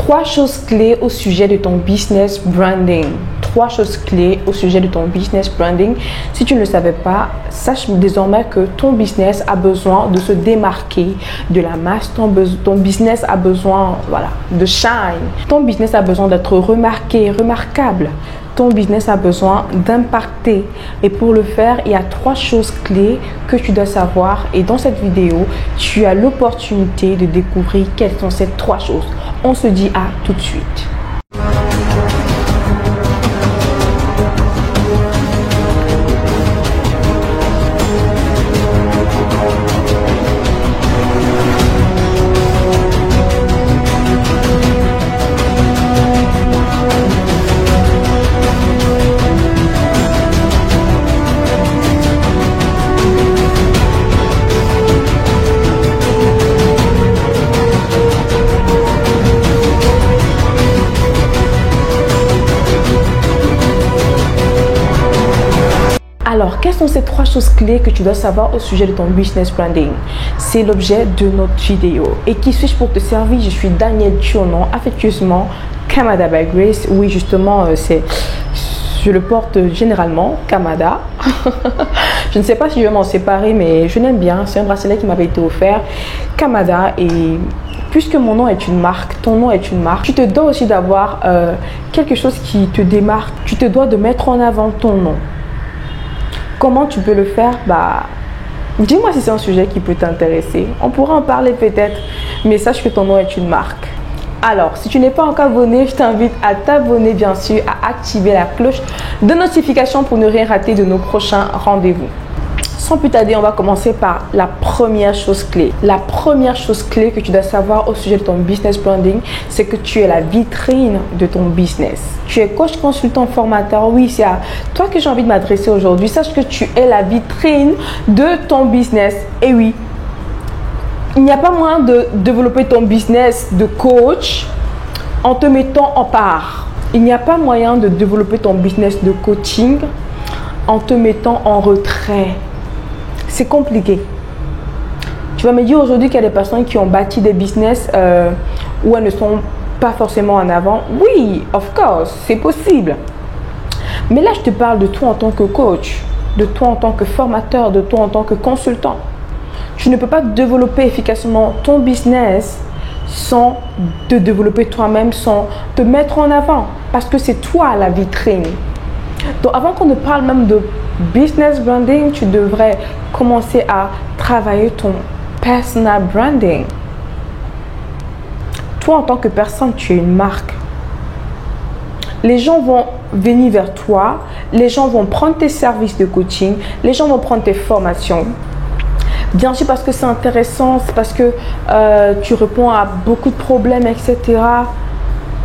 3 choses clés au sujet de ton business branding. 3 choses clés au sujet de ton business branding. Si tu ne le savais pas, sache désormais que ton business a besoin de se démarquer de la masse. Ton business a besoin, voilà, de shine. Ton business a besoin d'être remarqué, remarquable. Ton business a besoin d'impacter. Et pour le faire, il y a 3 choses clés que tu dois savoir. Et dans cette vidéo, tu as l'opportunité de découvrir quelles sont ces 3 choses. On se dit à tout de suite. Alors, quelles sont ces 3 choses clés que tu dois savoir au sujet de ton business branding? C'est l'objet de notre vidéo. Et qui suis-je pour te servir? Je suis Danielle Thionon, affectueusement Kamada by Grace. Oui, justement, je le porte généralement, Kamada. Je ne sais pas si je vais m'en séparer, mais je l'aime bien. C'est un bracelet qui m'avait été offert, Kamada. Et puisque mon nom est une marque, ton nom est une marque, tu te dois aussi d'avoir quelque chose qui te démarque. Tu te dois de mettre en avant ton nom. Comment tu peux le faire? Dis-moi si c'est un sujet qui peut t'intéresser. On pourra en parler peut-être, mais sache que ton nom est une marque. Alors, si tu n'es pas encore abonné, je t'invite à t'abonner, bien sûr, à activer la cloche de notification pour ne rien rater de nos prochains rendez-vous. Sans plus tarder, on va commencer par la première chose clé. La première chose clé que tu dois savoir au sujet de ton business branding, c'est que tu es la vitrine de ton business. Tu es coach, consultant, formateur. Oui, c'est à toi que j'ai envie de m'adresser aujourd'hui. Sache que tu es la vitrine de ton business. Et oui, il n'y a pas moyen de développer ton business de coach en te mettant en part. Il n'y a pas moyen de développer ton business de coaching en te mettant en retrait. C'est compliqué. Tu vas me dire aujourd'hui qu'il y a des personnes qui ont bâti des business où elles ne sont pas forcément en avant. Oui, of course, c'est possible. Mais là, je te parle de toi en tant que coach, de toi en tant que formateur, de toi en tant que consultant. Tu ne peux pas développer efficacement ton business sans te développer toi-même, sans te mettre en avant. Parce que c'est toi la vitrine. Donc, avant qu'on ne parle même de business branding, tu devrais commencer à travailler ton personal branding. Toi, en tant que personne, tu es une marque. Les gens vont venir vers toi, les gens vont prendre tes services de coaching, les gens vont prendre tes formations. Bien sûr, parce que c'est intéressant, c'est parce que tu réponds à beaucoup de problèmes, etc.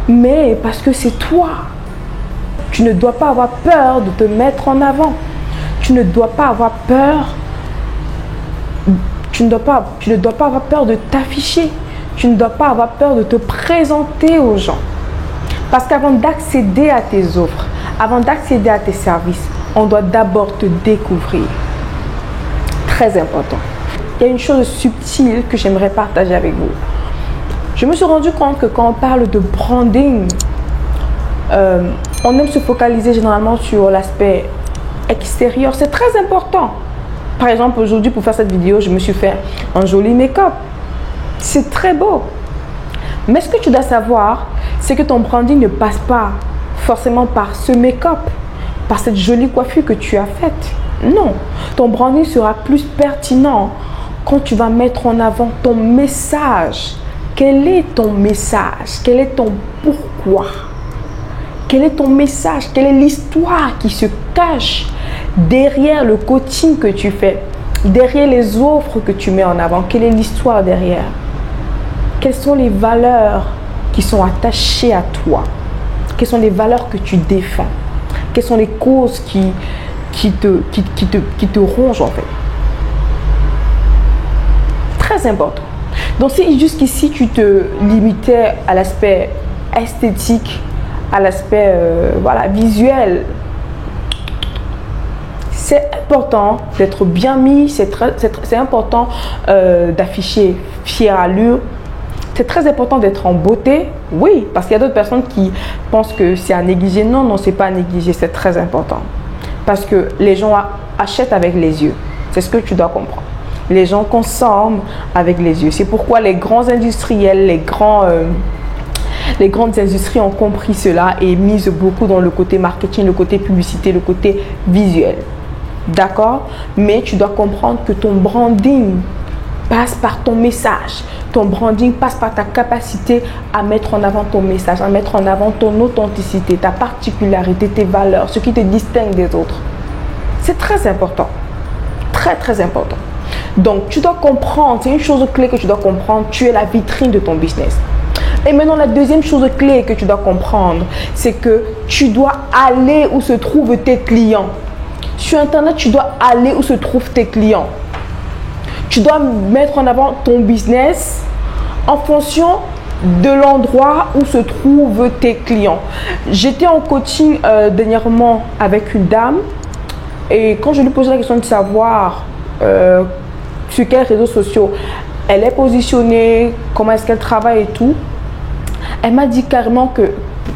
Mais parce que c'est toi. Tu ne dois pas avoir peur de te mettre en avant. Tu ne dois pas avoir peur. Tu ne dois pas avoir peur de t'afficher. Tu ne dois pas avoir peur de te présenter aux gens. Parce qu'avant d'accéder à tes offres, avant d'accéder à tes services, on doit d'abord te découvrir. Très important. Il y a une chose subtile que j'aimerais partager avec vous. Je me suis rendu compte que quand on parle de branding, on aime se focaliser généralement sur l'aspect extérieur. C'est très important. Par exemple, aujourd'hui, pour faire cette vidéo, je me suis fait un joli make-up. C'est très beau. Mais ce que tu dois savoir, c'est que ton branding ne passe pas forcément par ce make-up, par cette jolie coiffure que tu as faite. Non. Ton branding sera plus pertinent quand tu vas mettre en avant ton message. Quel est ton message? Quel est ton pourquoi? Quel est ton message? Quelle est l'histoire qui se cache derrière le coaching que tu fais, derrière les offres que tu mets en avant? Quelle est l'histoire derrière? Quelles sont les valeurs qui sont attachées à toi? Quelles sont les valeurs que tu défends? Quelles sont les causes qui te rongent en fait? Très important. Donc si jusqu'ici tu te limitais à l'aspect esthétique, à l'aspect visuel, c'est important d'être bien mis, c'est important d'afficher fière allure, C'est très important d'être en beauté, oui, parce qu'il y a d'autres personnes qui pensent que c'est à négliger. Non, non, c'est pas à négliger, c'est très important. Parce que les gens achètent avec les yeux. C'est ce que tu dois comprendre. Les gens consomment avec les yeux. C'est pourquoi les grands industriels, les grandes industries ont compris cela et misent beaucoup dans le côté marketing, le côté publicité, le côté visuel. D'accord? Mais tu dois comprendre que ton branding passe par ton message. Ton branding passe par ta capacité à mettre en avant ton message, à mettre en avant ton authenticité, ta particularité, tes valeurs, ce qui te distingue des autres. C'est très important. Très, très important. Donc, tu dois comprendre, c'est une chose clé que tu dois comprendre, tu es la vitrine de ton business. Et maintenant, la deuxième chose clé que tu dois comprendre, c'est que tu dois aller où se trouvent tes clients. Sur Internet, tu dois aller où se trouvent tes clients. Tu dois mettre en avant ton business en fonction de l'endroit où se trouvent tes clients. J'étais en coaching dernièrement avec une dame et quand je lui posais la question de savoir sur quels réseaux sociaux elle est positionnée, comment est-ce qu'elle travaille et tout, elle m'a dit carrément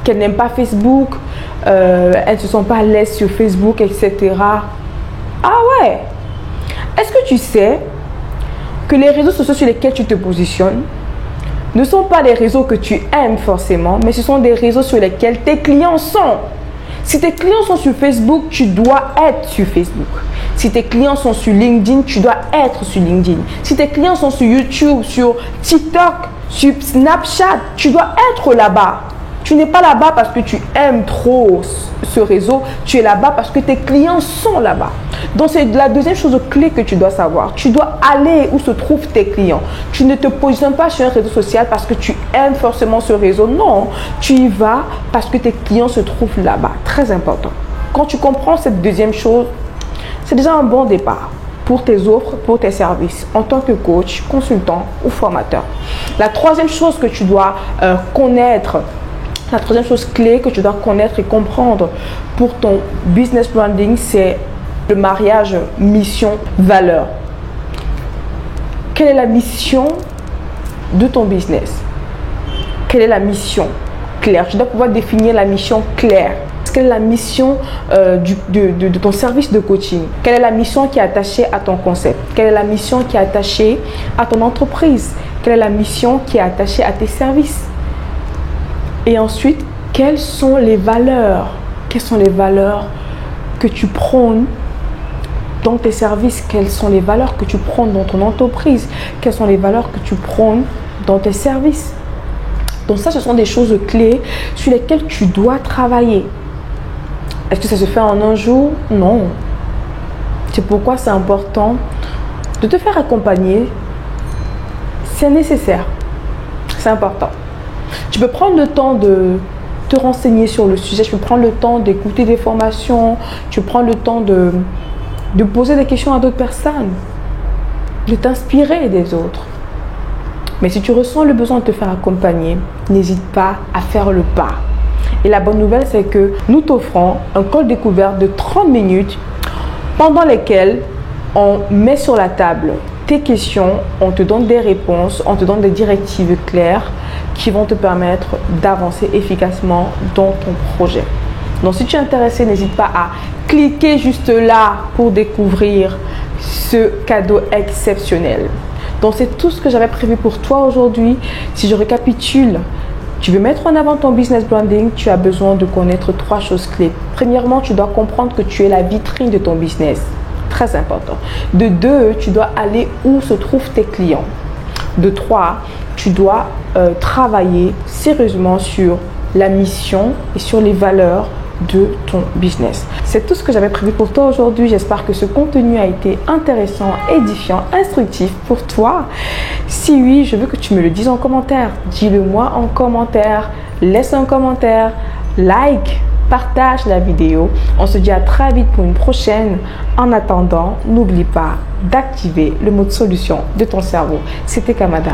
qu'elle n'aime pas Facebook, elle ne se sent pas à l'aise sur Facebook, etc. Ah ouais! Est-ce que tu sais que les réseaux sociaux sur lesquels tu te positionnes ne sont pas des réseaux que tu aimes forcément, mais ce sont des réseaux sur lesquels tes clients sont. Si tes clients sont sur Facebook, tu dois être sur Facebook. Si tes clients sont sur LinkedIn, tu dois être sur LinkedIn. Si tes clients sont sur YouTube, sur TikTok, sur Snapchat, tu dois être là-bas. Tu n'es pas là-bas parce que tu aimes trop ce réseau, tu es là-bas parce que tes clients sont là-bas. Donc c'est la deuxième chose clé que tu dois savoir. Tu dois aller où se trouvent tes clients. Tu ne te positionnes pas sur un réseau social parce que tu aimes forcément ce réseau. Non, tu y vas parce que tes clients se trouvent là-bas. Très important. Quand tu comprends cette deuxième chose, c'est déjà un bon départ pour tes offres, pour tes services en tant que coach, consultant ou formateur. La troisième chose que tu dois connaître, la troisième chose clé que tu dois connaître et comprendre pour ton business branding, c'est le mariage mission-valeur. Quelle est la mission de ton business? Quelle est la mission claire? Tu dois pouvoir définir la mission claire. Quelle est la mission de ton service de coaching? Quelle est la mission qui est attachée à ton concept? Quelle est la mission qui est attachée à ton entreprise? Quelle est la mission qui est attachée à tes services? Et ensuite, quelles sont les valeurs? Quelles sont les valeurs que tu prônes dans tes services? Quelles sont les valeurs que tu prônes dans ton entreprise? Quelles sont les valeurs que tu prônes dans tes services? Donc ça, ce sont des choses clés sur lesquelles tu dois travailler. Est-ce que ça se fait en un jour? Non. C'est pourquoi c'est important de te faire accompagner. C'est nécessaire. C'est important. Tu peux prendre le temps de te renseigner sur le sujet. Tu peux prendre le temps d'écouter des formations. Tu peux prendre le temps de poser des questions à d'autres personnes. De t'inspirer des autres. Mais si tu ressens le besoin de te faire accompagner, n'hésite pas à faire le pas. Et la bonne nouvelle, c'est que nous t'offrons un call découverte de 30 minutes pendant lesquelles on met sur la table tes questions, on te donne des réponses, on te donne des directives claires qui vont te permettre d'avancer efficacement dans ton projet. Donc si tu es intéressé, n'hésite pas à cliquer juste là pour découvrir ce cadeau exceptionnel. Donc c'est tout ce que j'avais prévu pour toi aujourd'hui. Si je récapitule, tu veux mettre en avant ton business branding, tu as besoin de connaître 3 choses clés. Premièrement, tu dois comprendre que tu es la vitrine de ton business. Très important. De 2, tu dois aller où se trouvent tes clients. De 3, tu dois travailler sérieusement sur la mission et sur les valeurs de ton business. C'est tout ce que j'avais prévu pour toi aujourd'hui. J'espère que ce contenu a été intéressant, édifiant, instructif pour toi. Si oui, je veux que tu me le dises en commentaire. Dis-le moi en commentaire. Laisse un commentaire. Like. Partage la vidéo. On se dit à très vite pour une prochaine. En attendant, n'oublie pas d'activer le mode solution de ton cerveau. C'était Kamada.